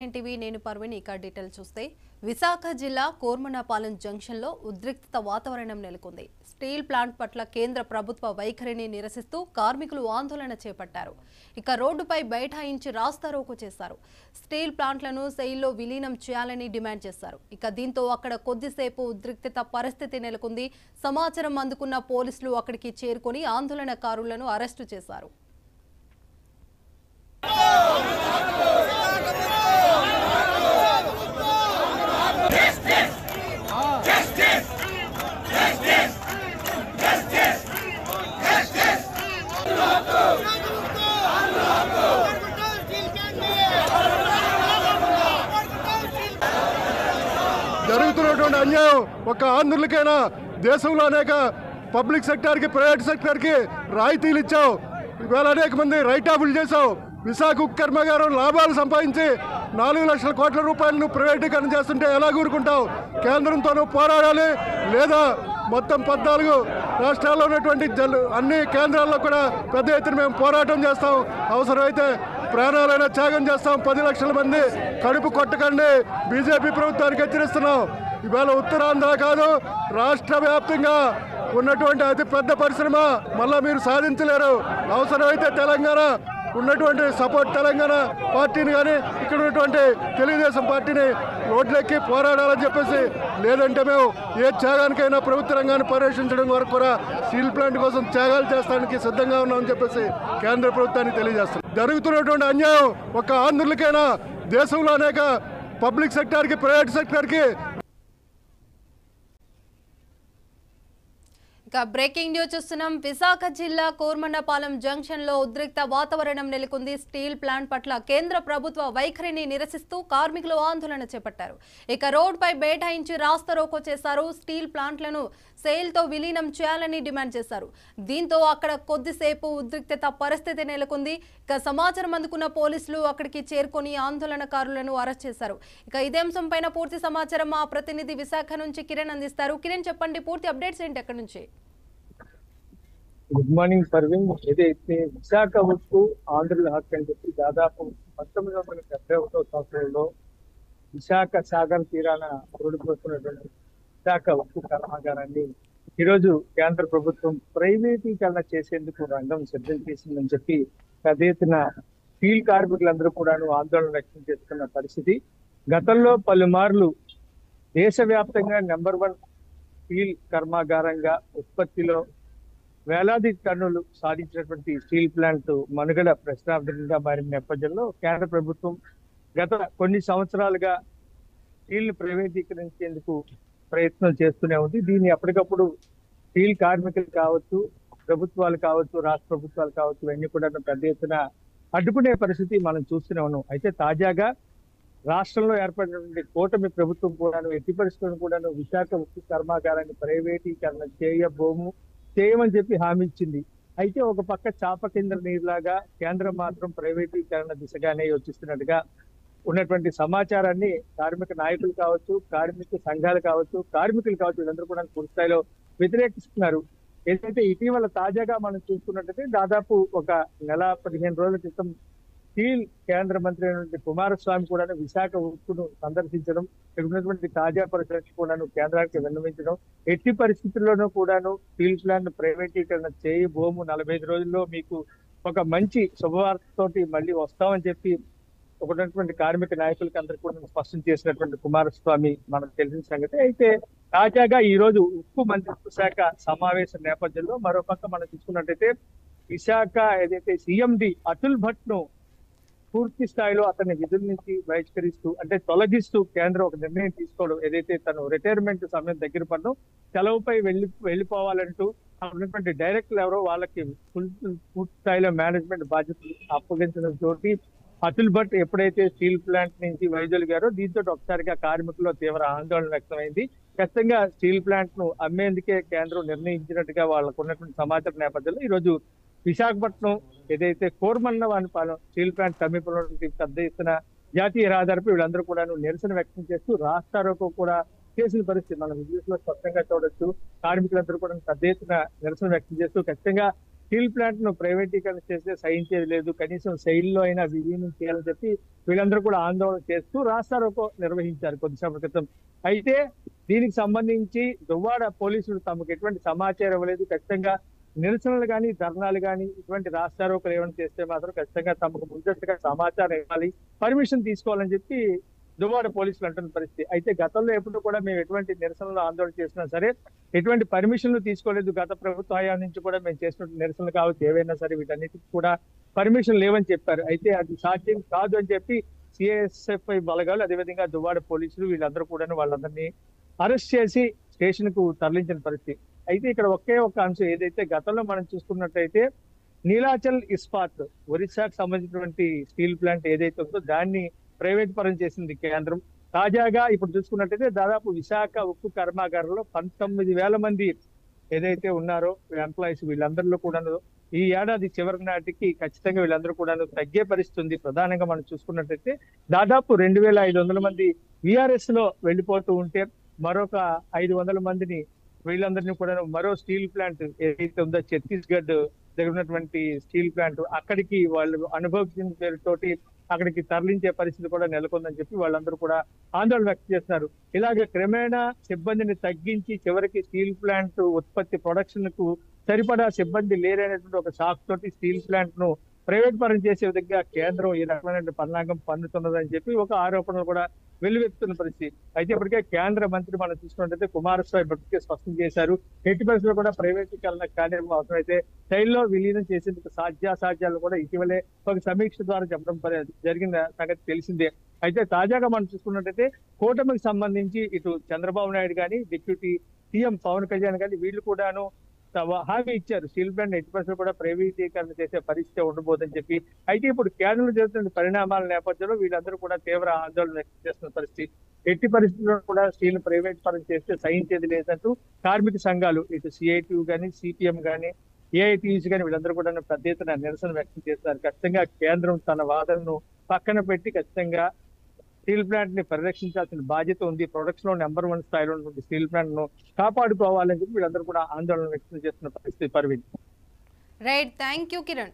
TV నేను పర్వీన్ ఇక detail చూస్తే విశాఖ జిల్లా కోర్మనపాలెం జంక్షన్ లో ఉద్రిక్త వాతావరణం నెలకొంది. స్టీల్ ప్లాంట్ పట్ల కేంద్ర ప్రభుత్వ వైఖరిని నిరసిస్తూ కార్మికులు ఆందోళన చేపట్టారు. ఇక రోడ్డుపై బైఠాయించి రాస్తారోకో చేశారు. స్టీల్ ప్లాంట్లను సెయిల్లో విలీనం చేయాలని డిమాండ్ చేశారు. ఇక దీంతో అక్కడ కొద్దిసేపు ఉద్రిక్తత పరిస్థితి నెలకొంది. సమాచారం అందుకున్న పోలీసులు అక్కడికి చేరుకొని ఆందోళనకారులను అరెస్టు చేశారు. జరుగుతున్నటువంటి అన్యాయం ఒక ఆంధ్రులకైనా దేశంలో అనేక పబ్లిక్ సెక్టార్కి ప్రైవేట్ సెక్టార్కి రాయితీలు ఇచ్చావు. ఇవాళ అనేక మంది రైట్ ఆఫ్లు చేసావు. విశాఖ ఉక్కు కర్మాగారం లాభాలు సంపాదించి 4 లక్షల కోట్ల రూపాయలను ప్రైవేటీకరణ చేస్తుంటే ఎలా కూరుకుంటావు? కేంద్రంతోనూ పోరాడాలి, లేదా మొత్తం 14 రాష్ట్రాల్లో ఉన్నటువంటి అన్ని కేంద్రాల్లో కూడా పెద్ద ఎత్తున మేము పోరాటం చేస్తాం. అవసరమైతే ప్రాణాలైనా త్యాగం చేస్తాం. 10 లక్షల మంది కడుపు కొట్టకండి, బీజేపీ ప్రభుత్వానికి హెచ్చరిస్తున్నాం. ఇవాళ ఉత్తరాంధ్ర కాదు, రాష్ట్ర వ్యాప్తంగా ఉన్నటువంటి అతి పెద్ద పరిశ్రమ మళ్ళా మీరు సాధించలేరు. అవసరమైతే తెలంగాణ ఉన్నటువంటి సపోర్ట్ తెలంగాణ పార్టీని కానీ ఇక్కడ ఉన్నటువంటి తెలుగుదేశం పార్టీని రోడ్లెక్కి పోరాడాలని చెప్పేసి, లేదంటే మేము ఏ త్యాగానికైనా ప్రభుత్వ రంగాన్ని పరిరక్షించడం వరకు కూడా స్టీల్ ప్లాంట్ కోసం త్యాగాలు చేస్తానికి సిద్ధంగా ఉన్నామని చెప్పేసి కేంద్ర ప్రభుత్వానికి తెలియజేస్తాం. జరుగుతున్నటువంటి అన్యాయం ఒక ఆంధ్రులకైనా దేశంలో అనేక పబ్లిక్ సెక్టార్కి ప్రైవేట్ సెక్టార్కి. ఇక బ్రేకింగ్ న్యూస్ చూస్తున్నాం. విశాఖ జిల్లా కోర్మనపాలెం జంక్షన్ లో ఉద్రిక్త వాతావరణం నెలకొంది. స్టీల్ ప్లాంట్ పట్ల కేంద్ర ప్రభుత్వ వైఖరిని నిరసిస్తూ కార్మికులు ఆందోళన చేపట్టారు. ఇక రోడ్డుపై బైఠాయించి రాస్తారోకో చేశారు. స్టీల్ ప్లాంట్లను సెయిల్తో విలీనం చేయాలని డిమాండ్ చేశారు. దీంతో అక్కడ కొద్దిసేపు ఉద్రిక్తత పరిస్థితి నెలకొంది. ఇక సమాచారం అందుకున్న పోలీసులు అక్కడికి చేరుకొని ఆందోళనకారులను అరెస్ట్ చేశారు. ఇక ఇదే అంశంపైన పూర్తి సమాచారం మా ప్రతినిధి విశాఖ నుంచి కిరణ్ అందిస్తారు. కిరణ్, చెప్పండి, పూర్తి అప్డేట్స్ ఏంటి అక్కడి నుంచి? Good morning Parveen. ఏదైతే విశాఖ ఉక్కు ఆంధ్రుల హక్కు అని చెప్పి దాదాపు 1971 సంవత్సరంలో విశాఖ సాగర్ తీరాన పొరుడుపోతున్నటువంటి విశాఖ ఉక్కు కర్మాగారాన్ని ఈరోజు కేంద్ర ప్రభుత్వం ప్రైవేటీకరణ చేసేందుకు రంగం సిద్ధం చేసిందని చెప్పి పెద్ద ఎత్తున స్టీల్ కార్మికులందరూ కూడాను ఆందోళన వ్యక్తం చేస్తున్న పరిస్థితి. గతంలో పలుమార్లు దేశవ్యాప్తంగా నెంబర్ 1 స్టీల్ కర్మాగారంగా ఉత్పత్తిలో వేలాది టన్నులు సాధించినటువంటి స్టీల్ ప్లాంట్ మనుగడ ప్రశ్నార్థకంగా మారిన నేపథ్యంలో కేంద్ర ప్రభుత్వం గత కొన్ని సంవత్సరాలుగా స్టీల్ ప్రైవేటీకరించేందుకు ప్రయత్నం చేస్తూనే ఉంది. దీన్ని ఎప్పటికప్పుడు స్టీల్ కార్మికులు కావచ్చు, ప్రభుత్వాలు కావచ్చు, రాష్ట్ర ప్రభుత్వాలు కావచ్చు, ఇవన్నీ కూడా పెద్ద ఎత్తున అడ్డుకునే పరిస్థితి మనం చూస్తూనే ఉన్నాం. అయితే తాజాగా రాష్ట్రంలో ఏర్పడినటువంటి కూటమి ప్రభుత్వం కూడాను ఎట్టి పరిస్థితులను కూడాను విశాఖ ఉక్కు కర్మాగారాన్ని ప్రైవేటీకరణ చేయమని చెప్పి హామీ ఇచ్చింది. అయితే ఒక పక్క చాప కింద నీరులాగా కేంద్రం మాత్రం ప్రైవేటీకరణ దిశగానే యోచిస్తున్నట్టుగా ఉన్నటువంటి సమాచారాన్ని కార్మిక నాయకులు కావచ్చు, కార్మిక సంఘాలు కావచ్చు, కార్మికులు కావచ్చు, వీళ్ళందరూ కూడా పూర్తి స్థాయిలో వ్యతిరేకిస్తున్నారు. ఏదైతే ఇటీవల తాజాగా మనం చూసుకున్నట్టయితే దాదాపు ఒక నెల 15 రోజుల క్రితం స్టీల్ కేంద్ర మంత్రి అయినటువంటి కుమారస్వామి కూడా విశాఖ ఉక్కును సందర్శించడం, ఇక్కడ ఉన్నటువంటి తాజా పరిస్థితులను కూడాను కేంద్రానికి విన్నవించడం, ఎట్టి పరిస్థితుల్లోనూ కూడాను స్టీల్ ప్లాంట్ ప్రైవేటీకరణ చేయబోము, 45 రోజుల్లో మీకు ఒక మంచి శుభవార్తతోటి మళ్ళీ వస్తామని చెప్పి ఒకటువంటి కార్మిక నాయకులకి అందరికీ కూడా స్పష్టం చేసినటువంటి కుమారస్వామి మనకు తెలిసిన సంగతి. అయితే తాజాగా ఈ రోజు ఉక్కు మంత్రిత్వ శాఖ సమావేశం నేపథ్యంలో మరోపక్క మనం చూసుకున్నట్టయితే విశాఖ ఏదైతే సీఎండి అతుల్ భట్ ను పూర్తి స్థాయిలో అతని విధుల నుంచి బహిష్కరిస్తూ, అంటే తొలగిస్తూ కేంద్రం ఒక నిర్ణయం తీసుకోవడం, ఏదైతే తను రిటైర్మెంట్ సమయం దగ్గర పడడం, సెలవుపై వెళ్ళిపోవాలంటూ ఉన్నటువంటి డైరెక్టర్లు ఎవరో వాళ్ళకి పూర్తి స్థాయిలో మేనేజ్మెంట్ బాధ్యతలు అప్పగించడం తోటి అతుల్ భట్ ఎప్పుడైతే స్టీల్ ప్లాంట్ నుంచి వైదొలిగారో దీంతో ఒకసారిగా కార్మికుల్లో తీవ్ర ఆందోళన వ్యక్తమైంది. ఖచ్చితంగా స్టీల్ ప్లాంట్ ను అమ్మేందుకే కేంద్రం నిర్ణయించినట్టుగా వాళ్ళకు ఉన్నటువంటి సమాచారం నేపథ్యంలో ఈ రోజు విశాఖపట్నం ఏదైతే కోర్మన్నపాలెం స్టీల్ ప్లాంట్ సమీపంలో పెద్ద ఎత్తున జాతీయ రహదారిపై వీళ్ళందరూ కూడా నిరసన వ్యక్తం చేస్తూ రాస్తారోకో కూడా చేసిన పరిస్థితి మనం విజువల్స్ లో స్పష్టంగా చూడొచ్చు. కార్మికులందరూ కూడా పెద్ద ఎత్తున నిరసన వ్యక్తం చేస్తూ ఖచ్చితంగా స్టీల్ ప్లాంట్ ను ప్రైవేటీకరణ చేస్తే సహించేది లేదు, కనీసం శైలిలో అయినా విలీనం చేయాలని చెప్పి వీళ్ళందరూ కూడా ఆందోళన చేస్తూ రాస్తారోకో నిర్వహించారు కొద్దిసేపటి క్రితం. అయితే దీనికి సంబంధించి దువ్వాడ పోలీసులు తమకు ఎటువంటి సమాచారం ఇవ్వలేదు. ఖచ్చితంగా నిరసనలు కానీ ధర్నాలు కానీ ఇటువంటి రాస్తారోకలు ఏమైనా చేస్తే మాత్రం ఖచ్చితంగా తమకు ముందస్తుగా సమాచారం ఇవ్వాలి, పర్మిషన్ తీసుకోవాలని చెప్పి దువ్వాడ పోలీసులు అంటున్న పరిస్థితి. అయితే గతంలో ఎప్పుడు కూడా మేము ఎటువంటి నిరసనలు ఆందోళన చేసినా సరే ఎటువంటి పర్మిషన్లు తీసుకోలేదు. గత ప్రభుత్వ హయాం నుంచి కూడా మేము చేసిన నిరసనలు కావచ్చు ఏవైనా సరే వీటన్నిటికి కూడా పర్మిషన్ లేవని చెప్పారు. అయితే అది సాధ్యం కాదు అని చెప్పి సిఎస్ఎఫ్ఐ బలగాలు అదేవిధంగా దువ్వాడ పోలీసులు వీళ్ళందరూ కూడా వాళ్ళందరినీ అరెస్ట్ చేసి స్టేషన్ కు తరలించిన పరిస్థితి. అయితే ఇక్కడ ఒకే ఒక అంశం ఏదైతే గతంలో మనం చూసుకున్నట్టయితే నీలాచల్ ఇస్పాత్ ఒరిస్సాకు సంబంధించినటువంటి స్టీల్ ప్లాంట్ ఏదైతే ఉందో దాన్ని ప్రైవేట్ పరం చేసింది కేంద్రం. తాజాగా ఇప్పుడు చూసుకున్నట్టయితే దాదాపు విశాఖ ఉక్కు కర్మాగారంలో 19,000 మంది ఏదైతే ఉన్నారో ఎంప్లాయీస్ వీళ్ళందరిలో కూడా ఈ ఏడాది చివరి నాటికి ఖచ్చితంగా వీళ్ళందరూ కూడా తగ్గే పరిస్థితి ఉంది. ప్రధానంగా మనం చూసుకున్నట్టయితే దాదాపు 2,500 మంది విఆర్ఎస్ లో వెళ్ళిపోతూ ఉంటే మరొక 500 మందిని వీళ్ళందరినీ కూడా మరో స్టీల్ ప్లాంట్ ఏదైతే ఉందో ఛత్తీస్గఢ్ దగ్గర ఉన్నటువంటి స్టీల్ ప్లాంట్ అక్కడికి వాళ్ళు అనుభవించిన పేరుతోటి అక్కడికి తరలించే పరిస్థితి కూడా నెలకొందని చెప్పి వాళ్ళందరూ కూడా ఆందోళన వ్యక్తం చేస్తున్నారు. ఇలాగే క్రమేణా సిబ్బందిని తగ్గించి చివరికి స్టీల్ ప్లాంట్ ఉత్పత్తి ప్రొడక్షన్ కు సరిపడా సిబ్బంది లేరనేటువంటి ఒక షాక్ తోటి స్టీల్ ప్లాంట్ ను ప్రైవేట్ పరం చేసే విధంగా కేంద్రం ఈ రకమైన పన్నాగం పన్నుతున్నదని చెప్పి ఒక ఆరోపణలు కూడా వెల్లువెత్తుతున్న పరిస్థితి. అయితే ఇప్పటికే కేంద్ర మంత్రి మనం చూసుకున్నట్టయితే కుమారస్వామి ఇప్పటికే స్పష్టం చేశారు, ఎట్టి పరిస్థితుల్లో కూడా ప్రైవేటీకరణ కార్యక్రమం అవసరమైతే శైలిలో విలీనం చేసేందుకు సాధ్యాసాధ్యాలు కూడా ఇటీవలే ఒక సమీక్ష ద్వారా చెప్పడం జరిగిన సంగతి తెలిసిందే. అయితే తాజాగా మనం చూసుకున్నట్టయితే కూటమికి సంబంధించి ఇటు చంద్రబాబు నాయుడు కానీ డిప్యూటీ సీఎం పవన్ కళ్యాణ్ కానీ వీళ్ళు కూడాను హామీ ఇచ్చారు స్టీల్ ప్లాంట్ ఎట్టి పరిస్థితుల్లో కూడా ప్రైవేటీకరణ చేసే పరిస్థితి ఉండబోదని చెప్పి. అయితే ఇప్పుడు కేంద్రంలో జరుగుతున్న పరిణామాల నేపథ్యంలో వీళ్ళందరూ కూడా తీవ్ర ఆందోళన వ్యక్తం చేస్తున్న పరిస్థితి. ఎట్టి పరిస్థితుల్లో కూడా స్టీల్ ప్రైవేట్ పరం చేస్తే సహించేది లేదంటూ కార్మిక సంఘాలు ఇటు సిఐటియు కానీ సిపిఎం కానీ ఏఐటియుసి కానీ వీళ్ళందరూ కూడా పెద్ద ఎత్తున నిరసన వ్యక్తం చేస్తారు. ఖచ్చితంగా కేంద్రం తన వాదనను పక్కన పెట్టి ఖచ్చితంగా స్టీల్ ప్లాంట్ ని పరిరక్షించాల్సిన బాధ్యత ఉంది. ప్రొడక్షన్ లో నంబర్ 1 స్థాయిలో ఉన్నటువంటి స్టీల్ ప్లాంట్ ను కాపాడుకోవాలని చెప్పి వీళ్ళందరూ కూడా ఆందోళన వ్యక్తం చేస్తున్న పరిస్థితి. Parveen. Right, thank you Kiran.